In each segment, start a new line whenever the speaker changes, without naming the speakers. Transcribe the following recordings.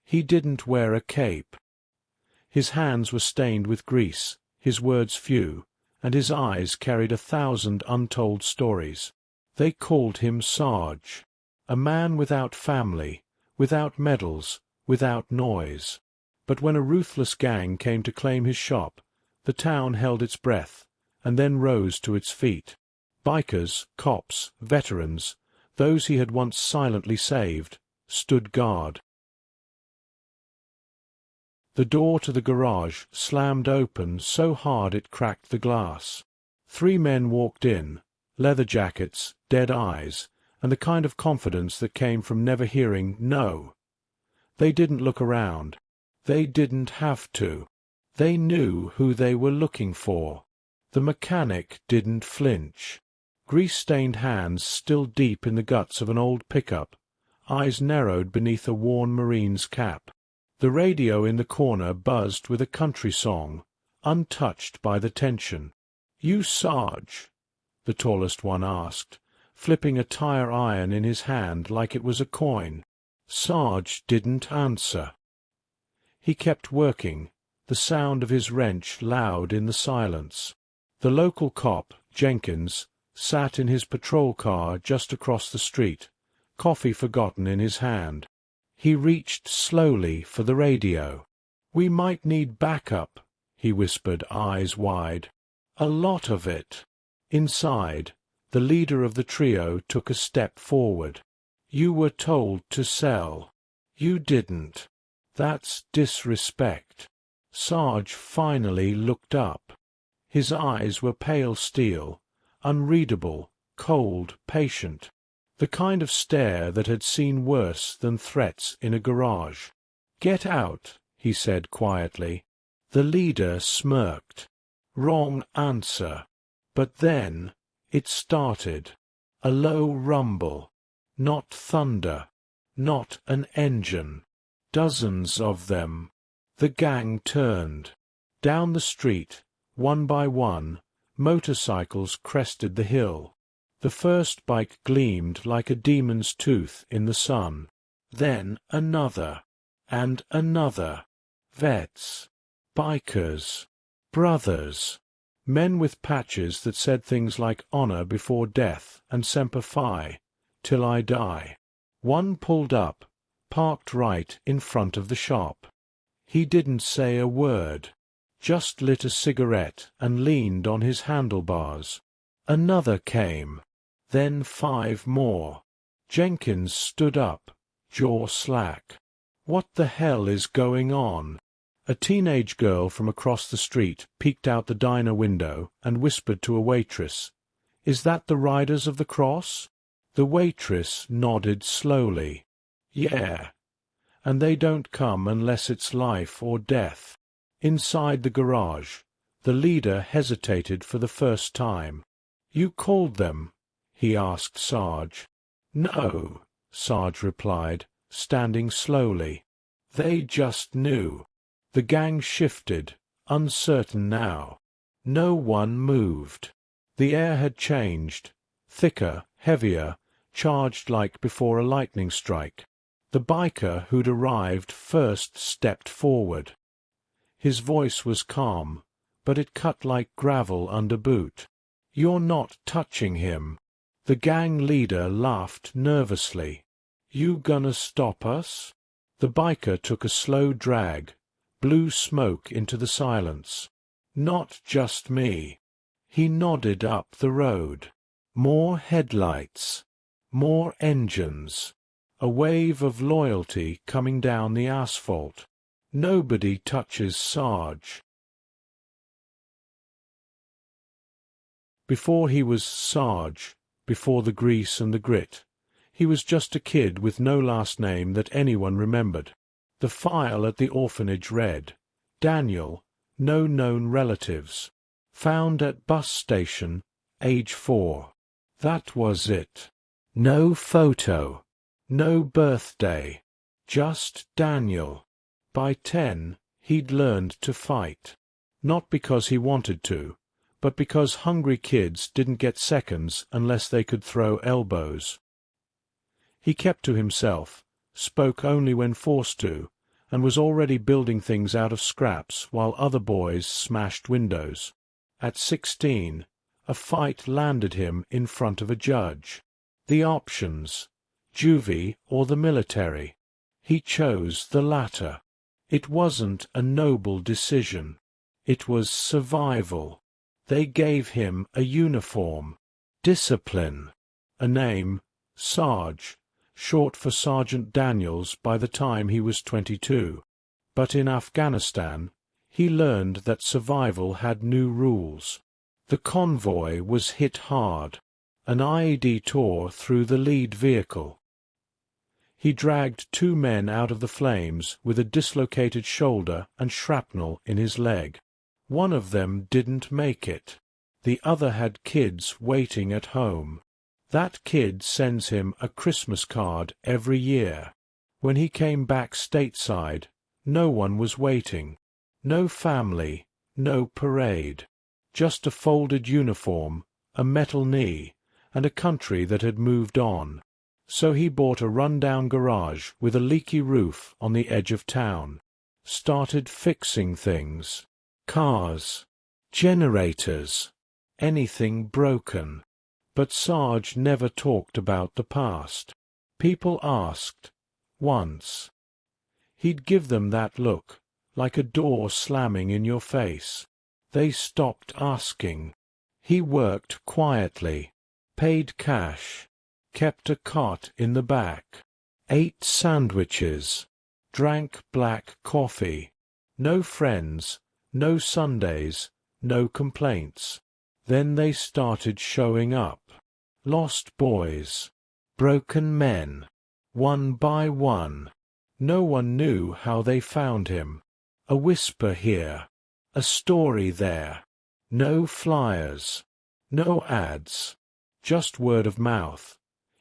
He didn't wear a cape. His hands were stained with grease, his words few, and his eyes carried 1,000 untold stories. They called him Sarge, a man without family, without medals, without noise. But when a ruthless gang came to claim his shop, the town held its breath, and then rose to its feet. Bikers, cops, veterans, those he had once silently saved, stood guard. The door to the garage slammed open so hard it cracked the glass. 3 men walked in, leather jackets, dead eyes, and the kind of confidence that came from never hearing no. They didn't look around. They didn't have to. They knew who they were looking for. The mechanic didn't flinch. Grease-stained hands still deep in the guts of an old pickup, eyes narrowed beneath a worn Marine's cap. The radio in the corner buzzed with a country song, untouched by the tension. "You Sarge?" the tallest one asked, flipping a tire iron in his hand like it was a coin. Sarge didn't answer. He kept working, the sound of his wrench loud in the silence. The local cop, Jenkins, sat in his patrol car just across the street, coffee forgotten in his hand. He reached slowly for the radio. "We might need backup," he whispered, eyes wide. "A lot of it." Inside, the leader of the trio took a step forward. "You were told to sell. You didn't. That's disrespect." Sarge finally looked up. His eyes were pale steel, unreadable, cold, patient. The kind of stare that had seen worse than threats in a garage. "Get out," he said quietly. The leader smirked. "Wrong answer." But then it started. A low rumble. Not thunder. Not an engine. Dozens of them. The gang turned. Down the street, one by one, motorcycles crested the hill. The first bike gleamed like a demon's tooth in the sun. Then another. And another. Vets. Bikers. Brothers. Men with patches that said things like honor before death and semper fi, till I die. One pulled up, parked right in front of the shop. He didn't say a word, just lit a cigarette and leaned on his handlebars. Another came. Then 5 more. Jenkins stood up, jaw slack. "What the hell is going on?" A teenage girl from across the street peeked out the diner window and whispered to a waitress, "Is that the Riders of the Cross?" The waitress nodded slowly. "Yeah. And they don't come unless it's life or death." Inside the garage, the leader hesitated for the first time. "You called them?" he asked Sarge. "No," Sarge replied, standing slowly. "They just knew." The gang shifted, uncertain now. No one moved. The air had changed, thicker, heavier, charged like before a lightning strike. The biker who'd arrived first stepped forward. His voice was calm, but it cut like gravel under boot. "You're not touching him." The gang leader laughed nervously. "You gonna stop us?" The biker took a slow drag, blew smoke into the silence. "Not just me." He nodded up the road. More headlights. More engines. A wave of loyalty coming down the asphalt. Nobody touches Sarge. Before he was Sarge, before the grease and the grit, he was just a kid with no last name that anyone remembered. The file at the orphanage read, "Daniel, no known relatives. Found at bus station, age 4. That was it. No photo. No birthday. Just Daniel. By 10, he'd learned to fight. Not because he wanted to, but because hungry kids didn't get seconds unless they could throw elbows. He kept to himself, spoke only when forced to, and was already building things out of scraps while other boys smashed windows. At 16, a fight landed him in front of a judge. The options: juvie or the military. He chose the latter. It wasn't a noble decision. It was survival. They gave him a uniform, discipline, a name, Sarge, short for Sergeant Daniels by the time he was 22. But in Afghanistan, he learned that survival had new rules. The convoy was hit hard. An IED tore through the lead vehicle. He dragged 2 men out of the flames with a dislocated shoulder and shrapnel in his leg. One of them didn't make it. The other had kids waiting at home. That kid sends him a Christmas card every year. When he came back stateside, no one was waiting. No family, no parade. Just a folded uniform, a metal knee, and a country that had moved on. So he bought a run-down garage with a leaky roof on the edge of town. Started fixing things. Cars. Generators. Anything broken. But Sarge never talked about the past. People asked. Once. He'd give them that look, like a door slamming in your face. They stopped asking. He worked quietly. Paid cash. Kept a cot in the back. Ate sandwiches. Drank black coffee. No friends. No Sundays. No complaints. Then they started showing up. Lost boys. Broken men. One by one. No one knew how they found him. A whisper here. A story there. No flyers. No ads. Just word of mouth.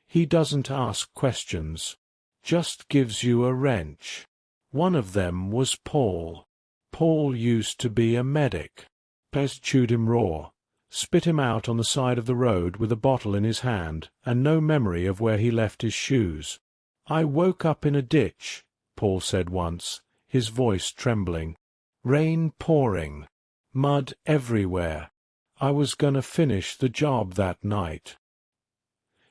He doesn't ask questions. Just gives you a wrench. One of them was Paul. Paul used to be a medic. Pez chewed him raw. Spit him out on the side of the road with a bottle in his hand and no memory of where he left his shoes. "I woke up in a ditch," Paul said once, his voice trembling. "Rain pouring. Mud everywhere. I was gonna finish the job that night."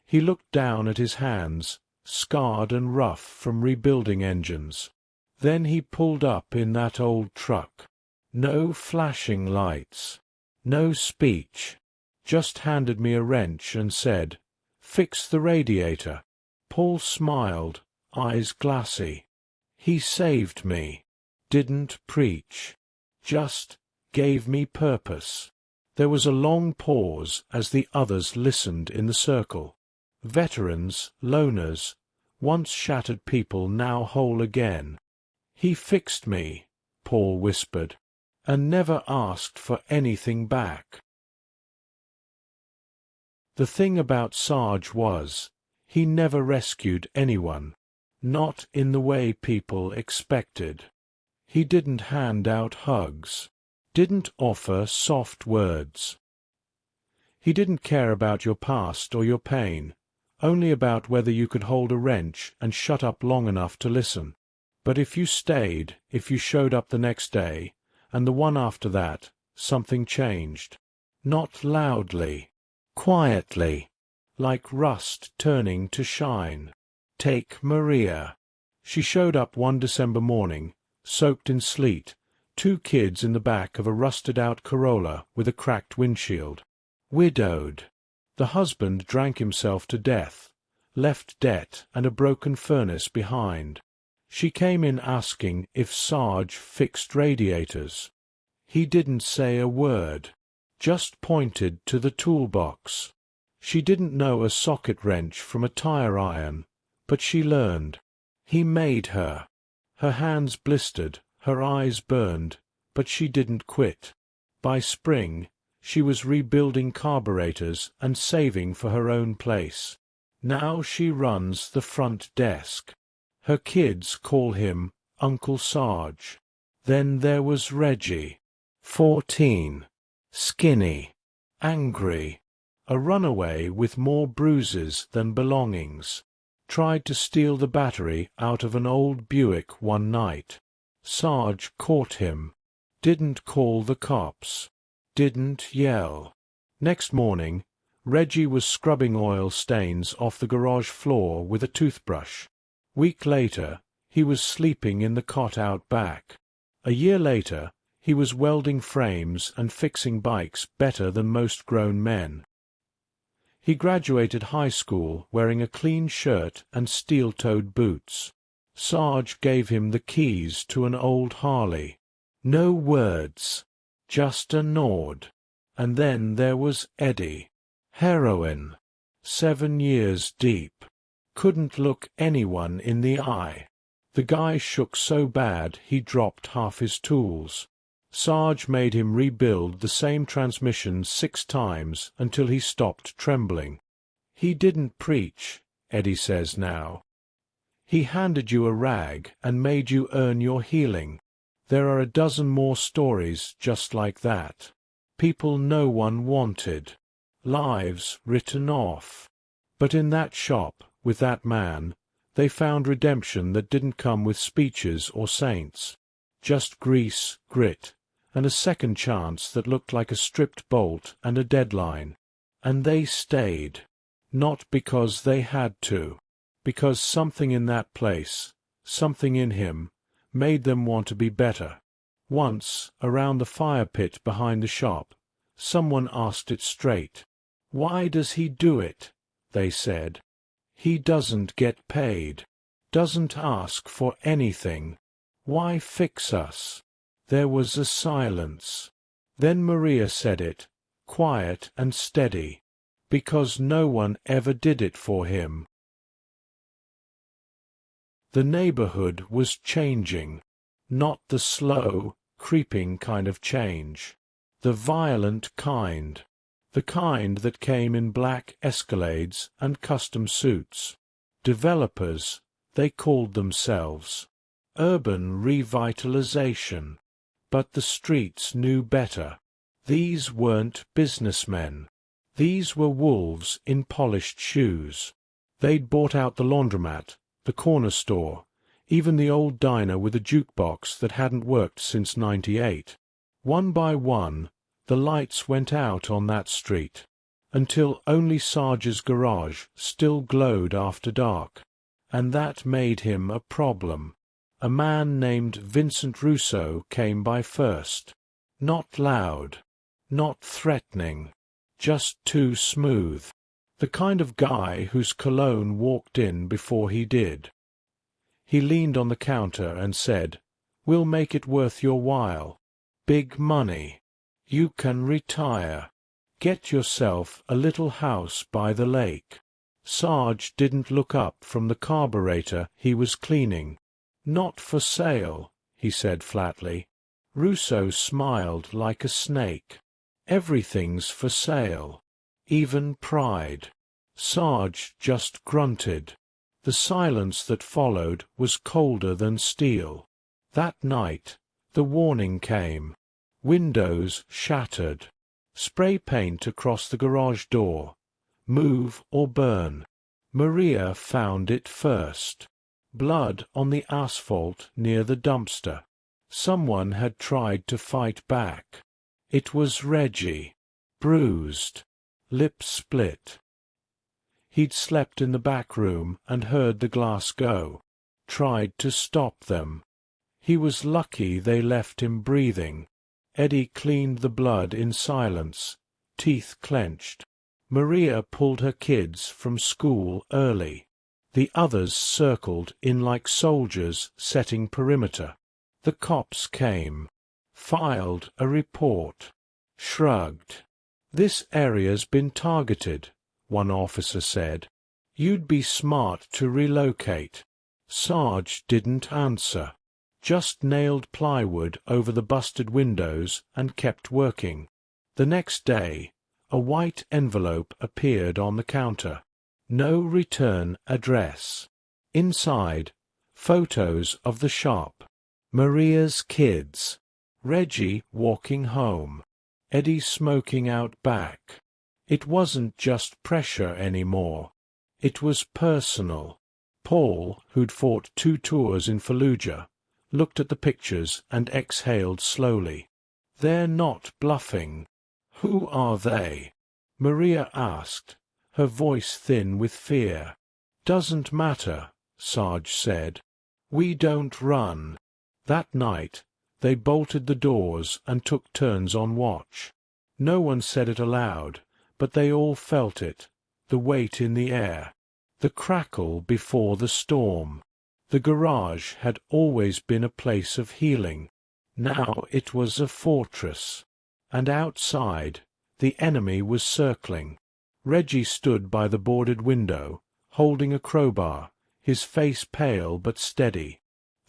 He looked down at his hands, scarred and rough from rebuilding engines. Then he pulled up in that old truck. No flashing lights. No speech. Just handed me a wrench and said, "Fix the radiator." Paul smiled, eyes glassy. He saved me. Didn't preach. Just gave me purpose. There was a long pause as the others listened in the circle. Veterans, loners, once shattered people now whole again. "He fixed me," Paul whispered, "and never asked for anything back." The thing about Sarge was, he never rescued anyone, not in the way people expected. He didn't hand out hugs, didn't offer soft words. He didn't care about your past or your pain, only about whether you could hold a wrench and shut up long enough to listen. But if you stayed, if you showed up the next day, and the one after that, something changed. Not loudly, quietly, like rust turning to shine. Take Maria. She showed up one December morning, soaked in sleet, 2 kids in the back of a rusted-out Corolla with a cracked windshield. Widowed. The husband drank himself to death, left debt and a broken furnace behind. She came in asking if Sarge fixed radiators. He didn't say a word, just pointed to the toolbox. She didn't know a socket wrench from a tire iron, but she learned. He made her. Her hands blistered, her eyes burned, but she didn't quit. By spring, she was rebuilding carburetors and saving for her own place. Now she runs the front desk. Her kids call him Uncle Sarge. Then there was Reggie, 14, skinny, angry, a runaway with more bruises than belongings. Tried to steal the battery out of an old Buick one night. Sarge caught him. Didn't call the cops. Didn't yell. Next morning, Reggie was scrubbing oil stains off the garage floor with a toothbrush. Week later, he was sleeping in the cot out back. A year later, he was welding frames and fixing bikes better than most grown men. He graduated high school wearing a clean shirt and steel-toed boots. Sarge gave him the keys to an old Harley. No words, just a nod. And then there was Eddie. Heroin. 7 years deep. Couldn't look anyone in the eye. The guy shook so bad he dropped half his tools. Sarge made him rebuild the same transmission 6 times until he stopped trembling. He didn't preach, Eddie says now. He handed you a rag and made you earn your healing. There are a dozen more stories just like that. People no one wanted. Lives written off. But in that shop, with that man, they found redemption that didn't come with speeches or saints. Just grease, grit, and a second chance that looked like a stripped bolt and a deadline. And they stayed. Not because they had to. Because something in that place, something in him, made them want to be better. Once, around the fire pit behind the shop, someone asked it straight. "Why does he do it?" they said. "He doesn't get paid. Doesn't ask for anything. Why fix us?" There was a silence. Then Maria said it, quiet and steady. Because no one ever did it for him. The neighborhood was changing. Not the slow, creeping kind of change. The violent kind. The kind that came in black Escalades and custom suits. Developers, they called themselves. Urban revitalization. But the streets knew better. These weren't businessmen. These were wolves in polished shoes. They'd bought out the laundromat, the corner store, even the old diner with a jukebox that hadn't worked since '98. One by one, the lights went out on that street, until only Sarge's garage still glowed after dark. And that made him a problem. A man named Vincent Russo came by first. Not loud, not threatening, just too smooth. The kind of guy whose cologne walked in before he did. He leaned on the counter and said, "We'll make it worth your while. Big money. You can retire. Get yourself a little house by the lake." Sarge didn't look up from the carburetor he was cleaning. "Not for sale," he said flatly. Russo smiled like a snake. "Everything's for sale. Even pride." Sarge just grunted. The silence that followed was colder than steel. That night, the warning came. Windows shattered. Spray paint across the garage door. Move or burn. Maria found it first. Blood on the asphalt near the dumpster. Someone had tried to fight back. It was Reggie. Bruised. Lip split. He'd slept in the back room and heard the glass go. Tried to stop them. He was lucky they left him breathing. Eddie cleaned the blood in silence, teeth clenched. Maria pulled her kids from school early. The others circled in like soldiers setting perimeter. The cops came. Filed a report. Shrugged. "This area's been targeted," one officer said. "You'd be smart to relocate." Sarge didn't answer. Just nailed plywood over the busted windows and kept working. The next day, a white envelope appeared on the counter. No return address. Inside, photos of the shop. Maria's kids. Reggie walking home. Eddie smoking out back. It wasn't just pressure anymore. It was personal. Paul, who'd fought 2 tours in Fallujah, looked at the pictures and exhaled slowly. "They're not bluffing." "Who are they?" Maria asked, her voice thin with fear. "Doesn't matter," Sarge said. "We don't run." That night they bolted the doors and took turns on watch. No one said it aloud, but they all felt it, the weight in the air, the crackle before the storm. The garage had always been a place of healing. Now it was a fortress. And outside, the enemy was circling. Reggie stood by the boarded window, holding a crowbar, his face pale but steady.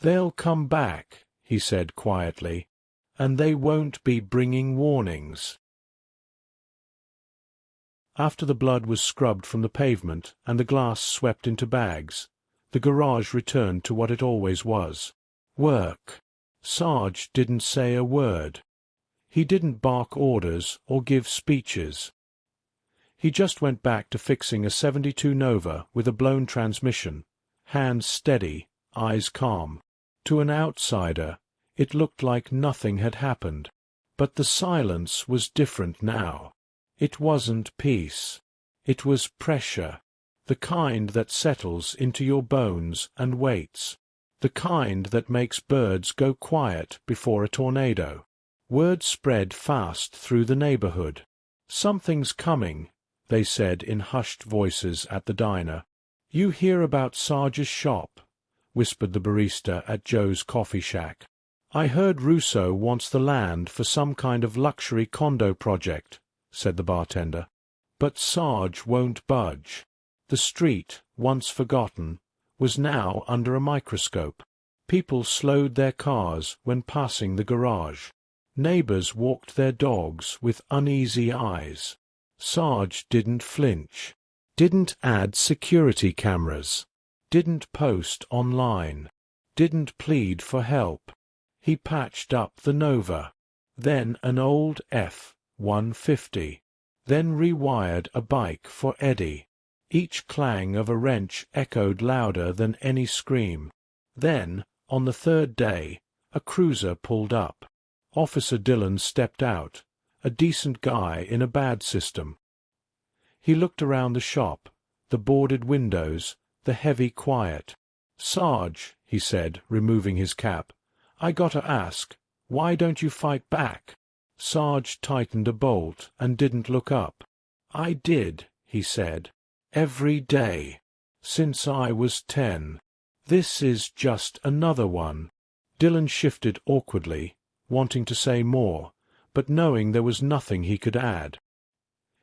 "They'll come back," he said quietly, "and they won't be bringing warnings." After the blood was scrubbed from the pavement and the glass swept into bags, the garage returned to what it always was. Work. Sarge didn't say a word. He didn't bark orders or give speeches. He just went back to fixing a 72 Nova with a blown transmission, hands steady, eyes calm. To an outsider, it looked like nothing had happened. But the silence was different now. It wasn't peace. It was pressure. The kind that settles into your bones and waits. The kind that makes birds go quiet before a tornado. Word spread fast through the neighborhood. "Something's coming," they said in hushed voices at the diner. "You hear about Sarge's shop?" whispered the barista at Joe's coffee shack. "I heard Russo wants the land for some kind of luxury condo project," said the bartender. "But Sarge won't budge." The street, once forgotten, was now under a microscope. People slowed their cars when passing the garage. Neighbors walked their dogs with uneasy eyes. Sarge didn't flinch, didn't add security cameras, didn't post online, didn't plead for help. He patched up the Nova, then an old F-150, then rewired a bike for Eddie. Each clang of a wrench echoed louder than any scream. Then, on the third day, a cruiser pulled up. Officer Dillon stepped out, a decent guy in a bad system. He looked around the shop, the boarded windows, the heavy quiet. "Sarge," he said, removing his cap, "I gotta ask, why don't you fight back?" Sarge tightened a bolt and didn't look up. "I did," he said, "every day, since I was 10. This is just another one." Dillon shifted awkwardly, wanting to say more, but knowing there was nothing he could add.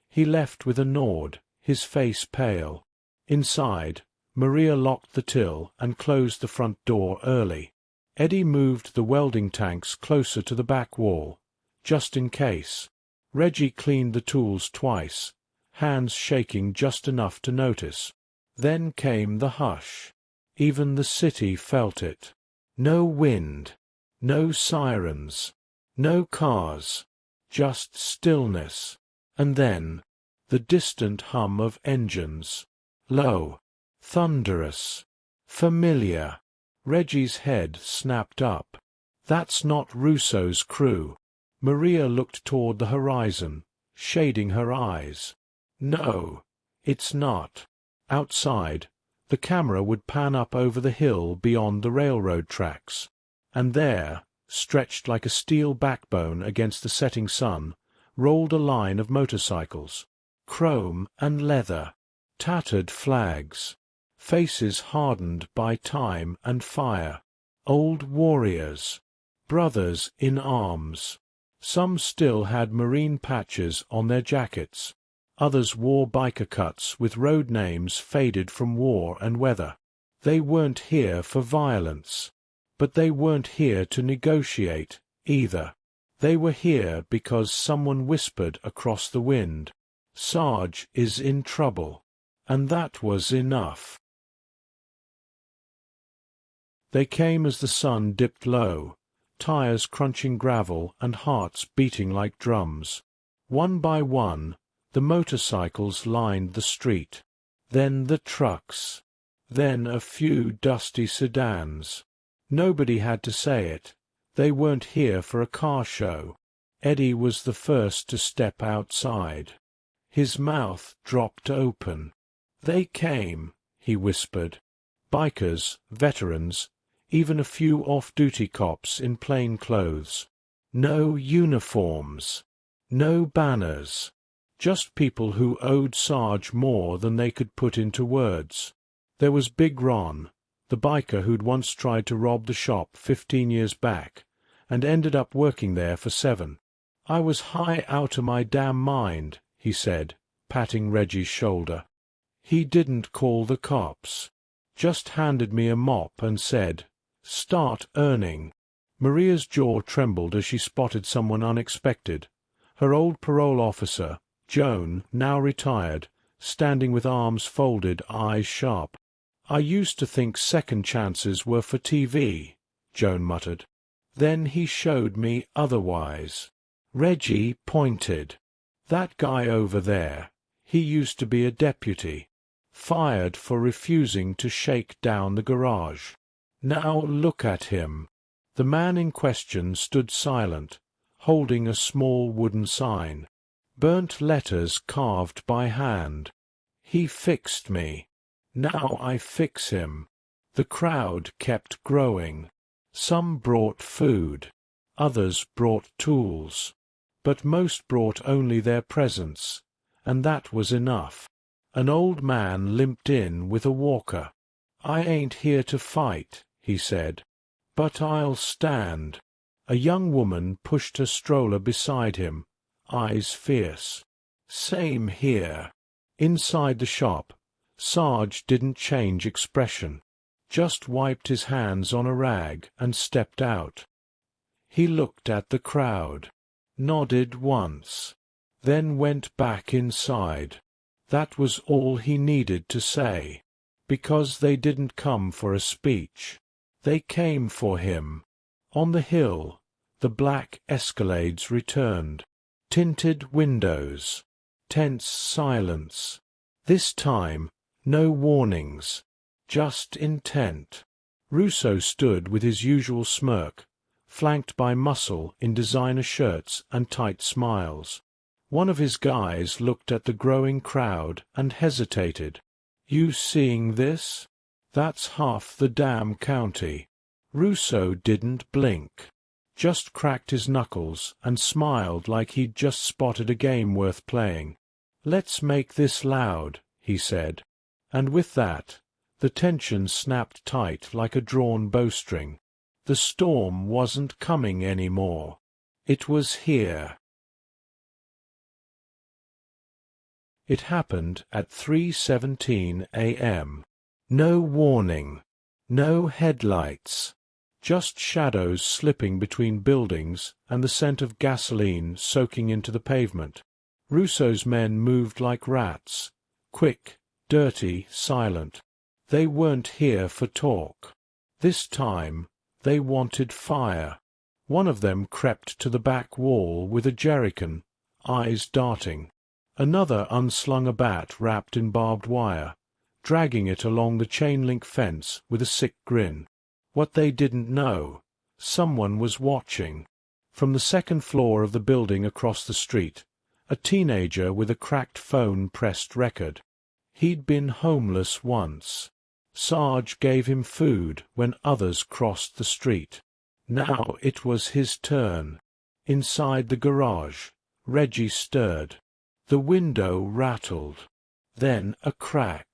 He left with a nod, his face pale. Inside, Maria locked the till and closed the front door early. Eddie moved the welding tanks closer to the back wall, just in case. Reggie cleaned the tools twice, hands shaking just enough to notice. Then came the hush. Even the city felt it. No wind, no sirens, no cars, just stillness. And then, the distant hum of engines. Low, thunderous, familiar. Reggie's head snapped up. "That's not Russo's crew." Maria looked toward the horizon, shading her eyes. "No, it's not." Outside, the camera would pan up over the hill beyond the railroad tracks. And there, stretched like a steel backbone against the setting sun, rolled a line of motorcycles. Chrome and leather, tattered flags, faces hardened by time and fire, old warriors, brothers in arms. Some still had marine patches on their jackets. Others wore biker cuts with road names faded from war and weather. They weren't here for violence. But they weren't here to negotiate, either. They were here because someone whispered across the wind, "Sarge is in trouble." And that was enough. They came as the sun dipped low, tires crunching gravel and hearts beating like drums. One by one, the motorcycles lined the street. Then the trucks. Then a few dusty sedans. Nobody had to say it. They weren't here for a car show. Eddie was the first to step outside. His mouth dropped open. "They came," he whispered. "Bikers, veterans, even a few off-duty cops in plain clothes. No uniforms. No banners. Just people who owed Sarge more than they could put into words. There was Big Ron, the biker who'd once tried to rob the shop 15 years back, and ended up working there for 7. "I was high out of my damn mind," he said, patting Reggie's shoulder. "He didn't call the cops. Just handed me a mop and said, 'Start earning.'" Maria's jaw trembled as she spotted someone unexpected. Her old parole officer, Joan, now retired, standing with arms folded, eyes sharp. "I used to think second chances were for TV," Joan muttered. "Then he showed me otherwise." Reggie pointed. "That guy over there, he used to be a deputy. Fired for refusing to shake down the garage. Now look at him." The man in question stood silent, holding a small wooden sign. Burnt letters carved by hand. "He fixed me. Now I fix him." The crowd kept growing. Some brought food. Others brought tools. But most brought only their presence, and that was enough. An old man limped in with a walker. "I ain't here to fight," he said, "but I'll stand." A young woman pushed her stroller beside him, eyes fierce. "Same here." Inside the shop, Sarge didn't change expression, just wiped his hands on a rag and stepped out. He looked at the crowd, nodded once, then went back inside. That was all he needed to say, because they didn't come for a speech. They came for him. On the hill, the black Escalades returned. Tinted windows. Tense silence. This time, no warnings. Just intent. Russo stood with his usual smirk, flanked by muscle in designer shirts and tight smiles. One of his guys looked at the growing crowd and hesitated. "You seeing this? That's half the damn county." Russo didn't blink, just cracked his knuckles and smiled like he'd just spotted a game worth playing. "Let's make this loud," he said. And with that, the tension snapped tight like a drawn bowstring. The storm wasn't coming anymore. It was here. It happened at 3:17 a.m. No warning. No headlights. Just shadows slipping between buildings and the scent of gasoline soaking into the pavement. Russo's men moved like rats, quick, dirty, silent. They weren't here for talk. This time, they wanted fire. One of them crept to the back wall with a jerrycan, eyes darting. Another unslung a bat wrapped in barbed wire, dragging it along the chain-link fence with a sick grin. What they didn't know, someone was watching. From the second floor of the building across the street, a teenager with a cracked phone pressed record. He'd been homeless once. Sarge gave him food when others crossed the street. Now it was his turn. Inside the garage, Reggie stirred. The window rattled. Then a crack.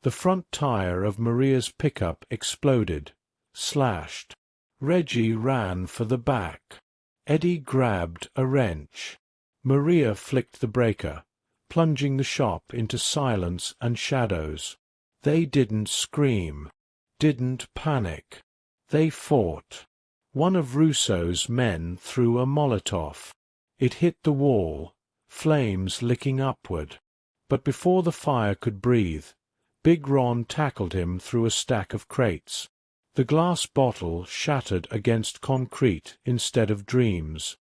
The front tire of Maria's pickup exploded, slashed. Reggie ran for the back. Eddie grabbed a wrench. Maria flicked the breaker, plunging the shop into silence and shadows. They didn't scream, didn't panic. They fought. One of Russo's men threw a Molotov. It hit the wall, flames licking upward. But before the fire could breathe, Big Ron tackled him through a stack of crates. The glass bottle shattered against concrete instead of dreams.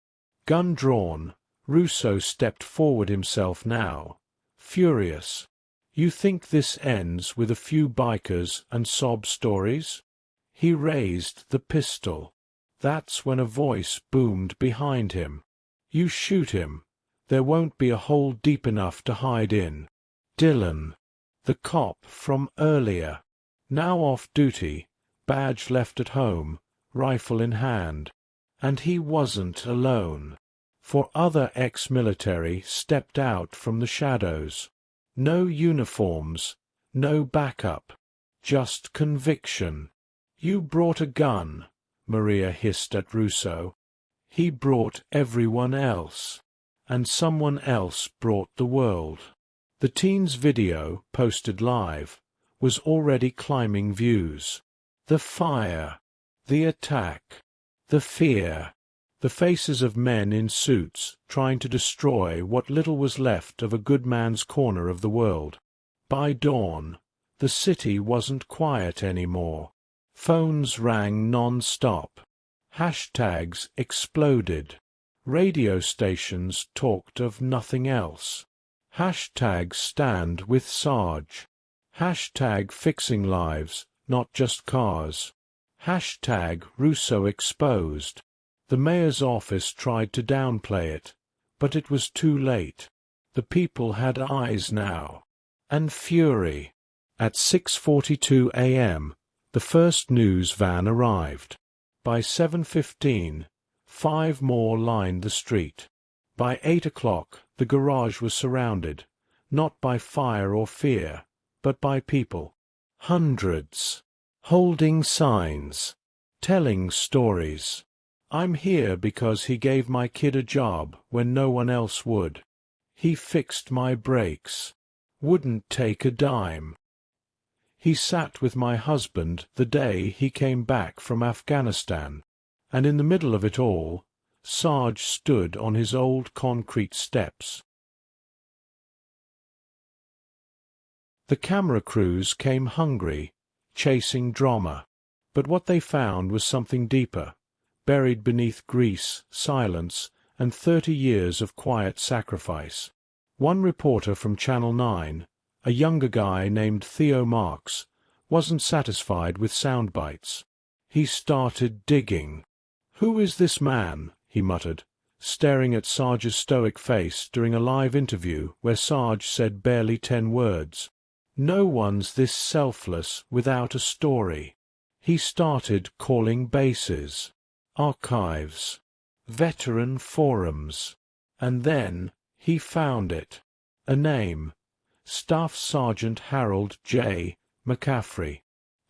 Gun drawn, Russo stepped forward himself now, furious. "You think this ends with a few bikers and sob stories?" He raised the pistol. That's when a voice boomed behind him. "You shoot him. There won't be a hole deep enough to hide in." Dylan, the cop from earlier, now off duty, badge left at home, rifle in hand. And he wasn't alone. For other ex-military stepped out from the shadows. No uniforms, no backup, just conviction. "You brought a gun," Maria hissed at Russo. "He brought everyone else. And someone else brought the world." The teen's video, posted live, was already climbing views. The fire, the attack, the fear, the faces of men in suits trying to destroy what little was left of a good man's corner of the world. By dawn, the city wasn't quiet anymore. Phones rang non-stop. Hashtags exploded. Radio stations talked of nothing else. Hashtag stand with Sarge. Hashtag fixing lives, not just cars. Hashtag Russo exposed. The mayor's office tried to downplay it, but it was too late. The people had eyes now. And fury. At 6:42 a.m., the first news van arrived. By 7:15, 5 more lined the street. By 8 o'clock, the garage was surrounded, not by fire or fear, but by people. Hundreds. Holding signs. Telling stories. "I'm here because he gave my kid a job when no one else would. He fixed my brakes. Wouldn't take a dime. He sat with my husband the day he came back from Afghanistan." And in the middle of it all, Sarge stood on his old concrete steps. The camera crews came hungry, chasing drama. But what they found was something deeper, buried beneath grease, silence, and 30 years of quiet sacrifice. One reporter from Channel 9, a younger guy named Theo Marks, wasn't satisfied with sound bites. He started digging. "Who is this man?" he muttered, staring at Sarge's stoic face during a live interview where Sarge said barely 10 words. "No one's this selfless without a story." He started calling bases, archives, veteran forums. And then he found it. A name. Staff Sergeant Harold J. McCaffrey.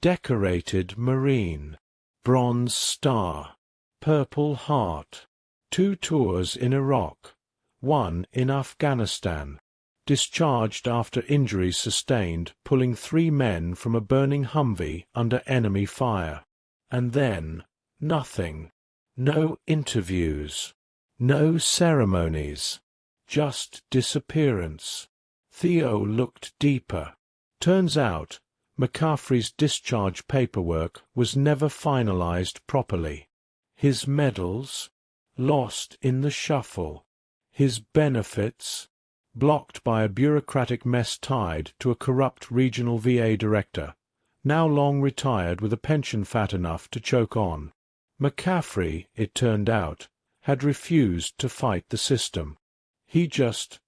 Decorated Marine. Bronze Star. Purple Heart. 2 tours in Iraq. 1 in Afghanistan. Discharged after injuries sustained pulling 3 men from a burning Humvee under enemy fire. And then nothing. No interviews. No ceremonies. Just disappearance. Theo looked deeper. Turns out McCaffrey's discharge paperwork was never finalized properly. His medals, lost in the shuffle. His benefits, blocked by a bureaucratic mess tied to a corrupt regional VA director, now long retired with a pension fat enough to choke on. McCaffrey, it turned out, had refused to fight the system. He just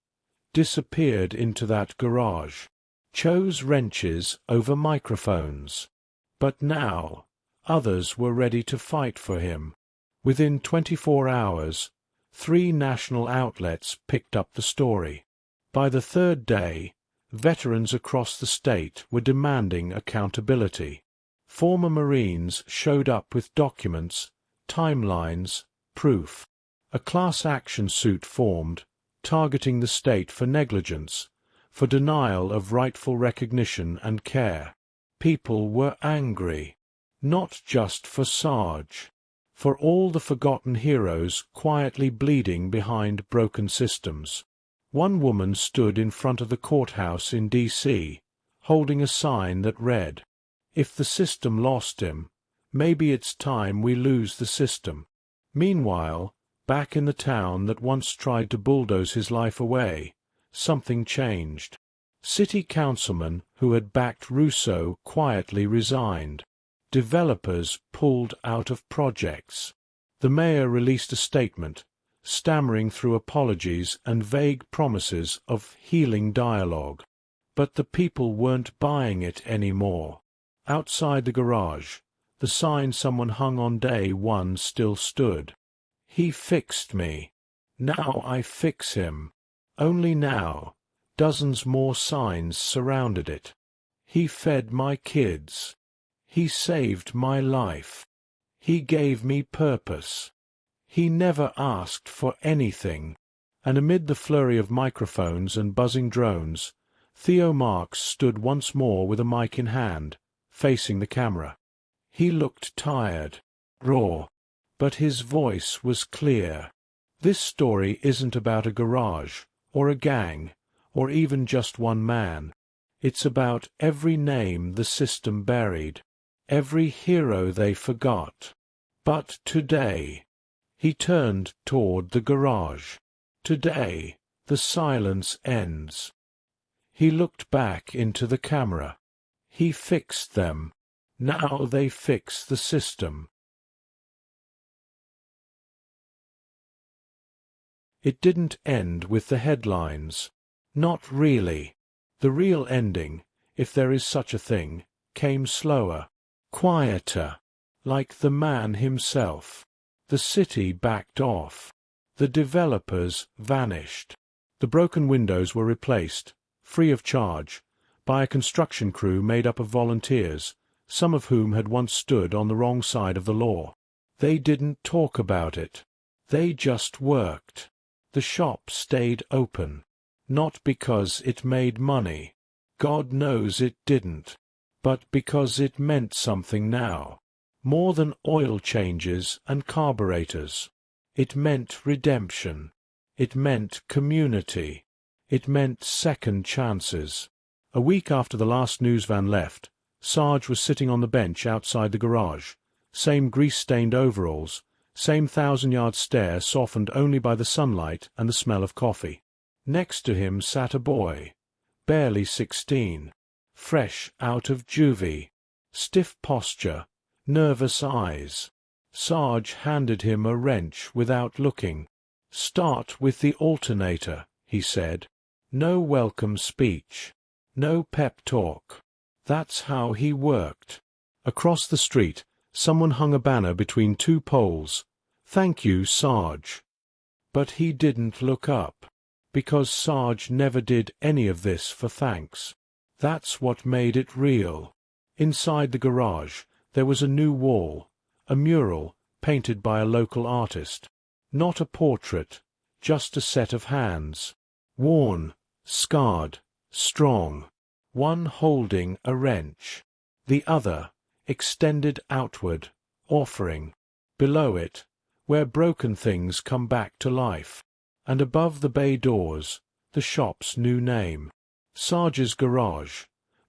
disappeared into that garage, chose wrenches over microphones. But now, others were ready to fight for him. Within 24 hours, 3 national outlets picked up the story. By the 3rd day, veterans across the state were demanding accountability. Former Marines showed up with documents, timelines, proof. A class action suit formed, targeting the state for negligence, for denial of rightful recognition and care. People were angry, not just for Sarge, for all the forgotten heroes quietly bleeding behind broken systems. One woman stood in front of the courthouse in D.C., holding a sign that read, "If the system lost him, maybe it's time we lose the system." Meanwhile, back in the town that once tried to bulldoze his life away, something changed. City councilmen who had backed Russo quietly resigned. Developers pulled out of projects. The mayor released a statement, stammering through apologies and vague promises of healing dialogue. But the people weren't buying it anymore. Outside the garage, the sign someone hung on day one still stood. He fixed me. Now I fix him. Only now, dozens more signs surrounded it. He fed my kids. He saved my life. He gave me purpose. He never asked for anything. And amid the flurry of microphones and buzzing drones, Theo Marks stood once more with a mic in hand, facing the camera. He looked tired, raw, but his voice was clear. This story isn't about a garage, or a gang, or even just one man. It's about every name the system buried, every hero they forgot. But today, he turned toward the garage. Today, the silence ends. He looked back into the camera. He fixed them. Now they fix the system. It didn't end with the headlines. Not really. The real ending, if there is such a thing, came slower, quieter, like the man himself. The city backed off. The developers vanished. The broken windows were replaced, free of charge, by a construction crew made up of volunteers, some of whom had once stood on the wrong side of the law. They didn't talk about it. They just worked. The shop stayed open. Not because it made money. God knows it didn't. But because it meant something now. More than oil changes and carburetors. It meant redemption. It meant community. It meant second chances. A week after the last news van left, Sarge was sitting on the bench outside the garage. Same grease-stained overalls, same 1,000-yard stare softened only by the sunlight and the smell of coffee. Next to him sat a boy, barely 16, fresh out of juvie, stiff posture, nervous eyes. Sarge handed him a wrench without looking. "Start with the alternator," he said. No welcome speech. No pep talk. That's how he worked. Across the street, someone hung a banner between two poles. "Thank you, Sarge." But he didn't look up. Because Sarge never did any of this for thanks. That's what made it real. Inside the garage, there was a new wall, a mural painted by a local artist. Not a portrait, just a set of hands. Worn, scarred, strong. One holding a wrench. The other, extended outward, offering. Below it, where broken things come back to life. And above the bay doors, the shop's new name. Sarge's Garage,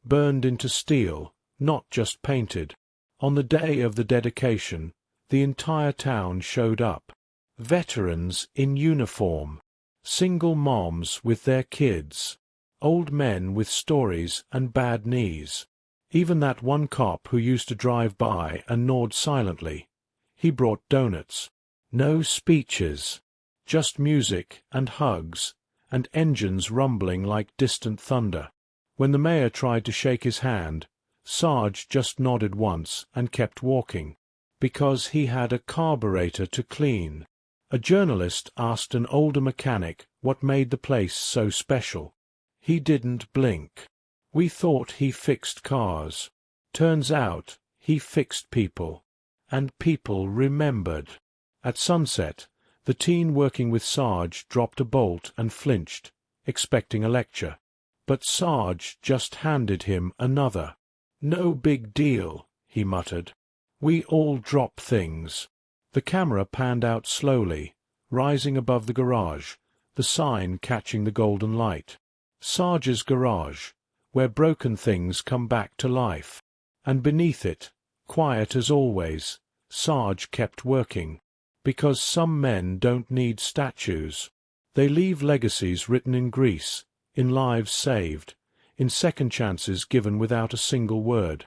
burned into steel, not just painted. On the day of the dedication, the entire town showed up. Veterans in uniform, single moms with their kids, old men with stories and bad knees. Even that one cop who used to drive by and nod silently. He brought donuts. No speeches. Just music and hugs, and engines rumbling like distant thunder. When the mayor tried to shake his hand, Sarge just nodded once and kept walking, because he had a carburetor to clean. A journalist asked an older mechanic what made the place so special. He didn't blink. "We thought he fixed cars. Turns out he fixed people, and people remembered." At sunset, the teen working with Sarge dropped a bolt and flinched, expecting a lecture. But Sarge just handed him another. "No big deal," he muttered. "We all drop things." The camera panned out slowly, rising above the garage, the sign catching the golden light. Sarge's Garage, where broken things come back to life. And beneath it, quiet as always, Sarge kept working. Because some men don't need statues. They leave legacies written in grease, in lives saved, in second chances given without a single word.